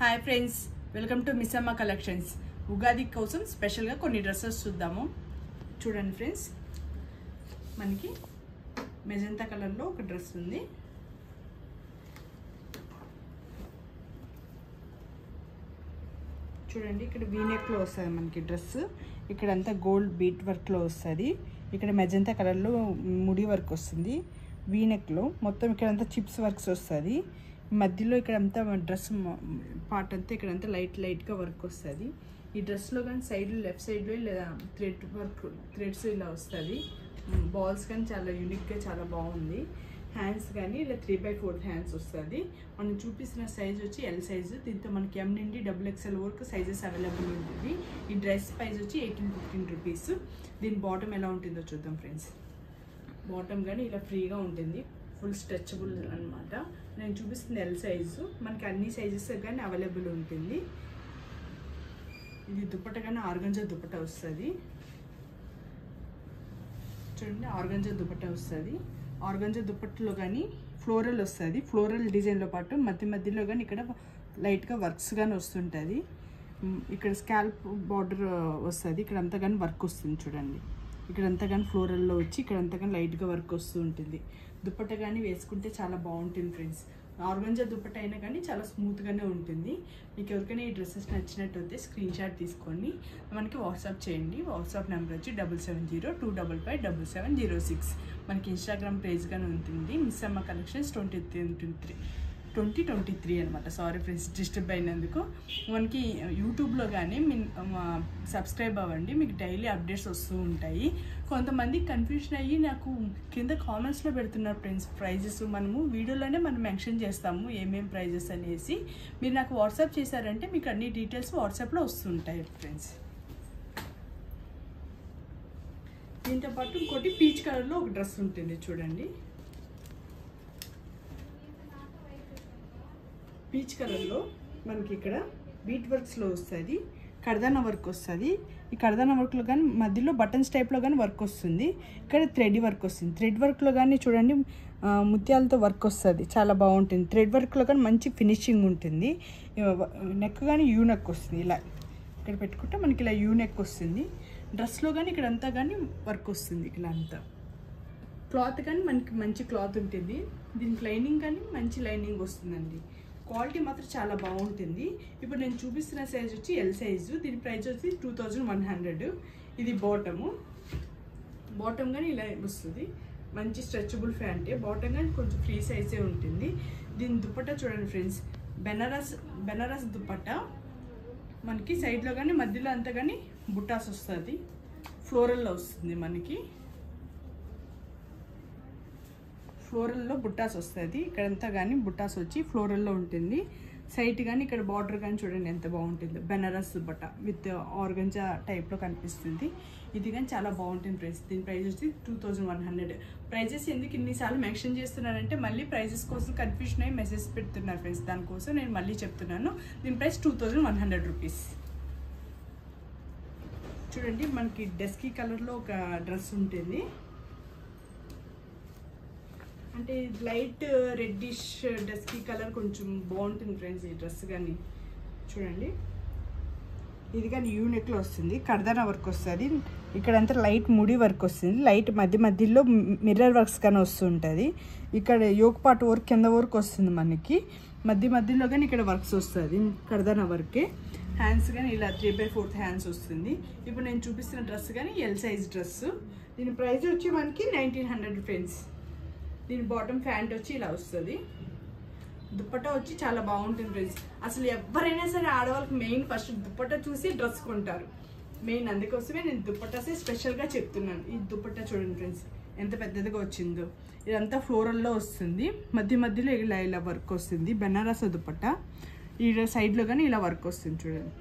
Hi friends, welcome to Missamma collections. Ugadi కోసం స్పెషల్గా కొన్ని డ్రెస్సెస్ చూద్దాము. చూడండి ఫ్రెండ్స్, మనకి మెజంతా కలర్లో ఒక డ్రెస్ ఉంది. చూడండి, ఇక్కడ వీనెక్లో వస్తుంది మనకి డ్రెస్. ఇక్కడంతా గోల్డ్ బీట్ వర్క్లో వస్తుంది. ఇక్కడ మెజంతా కలర్లో ముడి వర్క్ వస్తుంది. వీనెక్లో మొత్తం ఇక్కడంతా చిప్స్ వర్క్స్ వస్తుంది. మధ్యలో ఇక్కడంతా డ్రెస్ పార్ట్ అంతా ఇక్కడంతా లైట్గా వర్క్ వస్తుంది. ఈ డ్రెస్లో కానీ సైడ్లో లెఫ్ట్ సైడ్లో ఇలా థ్రెడ్స్ ఇలా వస్తుంది. బాల్స్ కానీ చాలా యూనిక్గా చాలా బాగుంది. హ్యాండ్స్ కానీ ఇలా 3/4 హ్యాండ్స్ వస్తుంది. మనం చూపిస్తున్న సైజ్ వచ్చి ఎల్ సైజు. దీంతో మనకి ఎం నుండి XXL వరకు సైజెస్ అవైలబుల్ ఉంటుంది. ఈ డ్రెస్ ప్రైస్ వచ్చి 18-15 రూపీస్. దీని బాటమ్ ఎలా ఉంటుందో చూద్దాం ఫ్రెండ్స్. బాటమ్ కానీ ఇలా ఫ్రీగా ఉంటుంది, ఫుల్ స్ట్రెచబుల్ అనమాట. నేను చూపిస్తుంది ఎల్ సైజు. మనకి అన్ని సైజెస్ కానీ అవైలబుల్ ఉంటుంది. ఇది దుపట్టా కానీ ఆర్గంజా దుపట్టా వస్తుంది. చూడండి, ఆర్గంజా దుపట్టా వస్తుంది. ఆర్గంజా దుపట్టలో కానీ ఫ్లోరల్ వస్తుంది. ఫ్లోరల్ డిజైన్లో పాటు మధ్యలో కానీ ఇక్కడ లైట్గా వర్క్స్ కానీ వస్తుంటుంది. ఇక్కడ స్కాల్ప్ బార్డర్ వస్తుంది. ఇక్కడ అంతా కానీ వర్క్ వస్తుంది. చూడండి, ఇక్కడంతా కానీ ఫ్లోరల్లో వచ్చి ఇక్కడంతా కానీ లైట్గా వర్క్ వస్తూ ఉంటుంది. దుపట్టా కానీ వేసుకుంటే చాలా బాగుంటుంది ఫ్రెండ్స్. ఆర్గంజా దుపట్టా అయినా కానీ చాలా స్మూత్గానే ఉంటుంది. మీకు ఎవరికైనా ఈ డ్రెస్సెస్ నచ్చినట్టు అయితే స్క్రీన్ షాట్ తీసుకొని మనకి వాట్సాప్ చేయండి. వాట్సాప్ నెంబర్ వచ్చి 7702557706. మనకి ఇన్స్టాగ్రామ్ పేజ్ కానీ ఉంటుంది, మిస్సమ్మ కలెక్షన్స్ 2023 అనమాట. సారీ ఫ్రెండ్స్, డిస్టర్బ్ అయినందుకు. మనకి యూట్యూబ్లో కానీ సబ్స్క్రైబ్ అవ్వండి, మీకు డైలీ అప్డేట్స్ వస్తూ ఉంటాయి. కొంతమంది కన్ఫ్యూషన్ అయ్యి నాకు కింద కామెంట్స్లో పెడుతున్నారు ఫ్రెండ్స్ ప్రైజెస్. మనము వీడియోలోనే మనం మెన్షన్ చేస్తాము ఏమేం ప్రైజెస్ అనేసి. మీరు నాకు వాట్సాప్ చేశారంటే మీకు అన్ని డీటెయిల్స్ వాట్సాప్లో వస్తుంటాయి ఫ్రెండ్స్. దీంతోపాటు ఇంకోటి పీచ్ కలర్లో ఒక డ్రెస్ ఉంటుంది. చూడండి, పీచ్ కలర్లో మనకి ఇక్కడ బీట్ వర్క్స్లో వస్తుంది. కర్దానా వర్క్ వస్తుంది. ఈ కర్దానా వర్క్లో కానీ మధ్యలో బటన్స్ టైప్లో కానీ వర్క్ వస్తుంది. ఇక్కడ థ్రెడ్ వర్క్ వస్తుంది. థ్రెడ్ వర్క్లో కానీ చూడండి ముత్యాలతో వర్క్ వస్తుంది, చాలా బాగుంటుంది. థ్రెడ్ వర్క్లో కానీ మంచి ఫినిషింగ్ ఉంటుంది. నెక్ కానీ యూ నెక్ వస్తుంది. ఇలా ఇక్కడ పెట్టుకుంటే మనకి ఇలా యూ నెక్ వస్తుంది. డ్రెస్లో కానీ ఇక్కడంతా కానీ వర్క్ వస్తుంది. ఇలా అంతా క్లాత్ కానీ మనకి మంచి క్లాత్ ఉంటుంది. దీనికి లైనింగ్ కానీ మంచి లైనింగ్ వస్తుందండి. క్వాలిటీ మాత్రం చాలా బాగుంటుంది. ఇప్పుడు నేను చూపిస్తున్న సైజ్ వచ్చి ఎల్ సైజు. దీని ప్రైస్ వచ్చి 2100. ఇది బాటమ్ కానీ ఇలా వస్తుంది. మంచి స్ట్రెచబుల్ ఫ్యాంటే. బాటమ్ కానీ కొంచెం ఫ్రీ సైజే ఉంటుంది. దీని దుపట్టా చూడండి ఫ్రెండ్స్, బెనారస్ దుపట్టా. మనకి సైడ్లో కానీ మధ్యలో అంతా కానీ బుట్టాస్ వస్తుంది. ఫ్లోరల్లో వస్తుంది. మనకి ఫ్లోరల్లో బుట్టాస్ వస్తుంది. ఇక్కడంతా కానీ బుట్టాస్ వచ్చి ఫ్లోరల్లో ఉంటుంది. సైడ్ కానీ ఇక్కడ బార్డర్ కానీ చూడండి ఎంత బాగుంటుంది. బెనారస్ దుపట్టా విత్ ఆర్గంజా టైప్లో కనిపిస్తుంది. ఇది కానీ చాలా బాగుంటుంది ప్రైస్. దీని ప్రైస్ వచ్చి 2100. ప్రైజెస్ ఎందుకు ఇన్నిసార్లు మెన్షన్ చేస్తున్నానంటే మళ్ళీ ప్రైజెస్ కోసం కన్ఫ్యూషన్ అయ్యి మెసేజ్ పెడుతున్నారు ఫ్రెండ్స్. దానికోసం నేను మళ్ళీ చెప్తున్నాను. దీని ప్రైస్ 2100 రూపీస్. చూడండి, మనకి డస్కీ కలర్లో ఒక డ్రెస్ ఉంటుంది. అంటే లైట్ రెడ్డిష్ డస్కీ కలర్ కొంచెం బాగుంటుంది ఫ్రెండ్స్ ఈ డ్రెస్ కానీ. చూడండి, ఇది కానీ యూనెక్లో వస్తుంది. కర్దానా వర్క్ వస్తుంది. ఇక్కడంతా లైట్ ముడి వర్క్ వస్తుంది. లైట్ మధ్యలో మిర్రర్ వర్క్స్ కానీ వస్తుంటుంది. ఇక్కడ యోక్ పార్ట్ వర్క్ కింద వర్క్ వస్తుంది. మనకి మధ్యలో కానీ ఇక్కడ వర్క్స్ వస్తుంది. కర్దానా వర్కే. హ్యాండ్స్ కానీ ఇలా 3/4 హ్యాండ్స్ వస్తుంది. ఇప్పుడు నేను చూపిస్తున్న డ్రెస్ కానీ ఎల్ సైజ్ డ్రెస్. దీని ప్రైస్ వచ్చి మనకి 1900 ఫ్రెండ్స్. దీని బాటమ్ ప్యాంట్ వచ్చి ఇలా వస్తుంది. దుపట్టా వచ్చి చాలా బాగుంటుంది ఫ్రెండ్స్. అసలు ఎవరైనా సరే ఆడవాళ్ళకి మెయిన్ ఫస్ట్ దుపట్టా చూసి డ్రెస్ కొంటారు మెయిన్. అందుకోసమే నేను దుపట్టాసే స్పెషల్గా చెప్తున్నాను. ఈ దుపట్టా చూడండి ఫ్రెండ్స్ ఎంత పెద్దదిగా వచ్చిందో. ఇదంతా ఫ్లోరల్లో వస్తుంది. మధ్యలో ఇలా వర్క్ వస్తుంది. బెనారస్ దుపట్టా. ఈ సైడ్లో కానీ ఇలా వర్క్ వస్తుంది. చూడండి,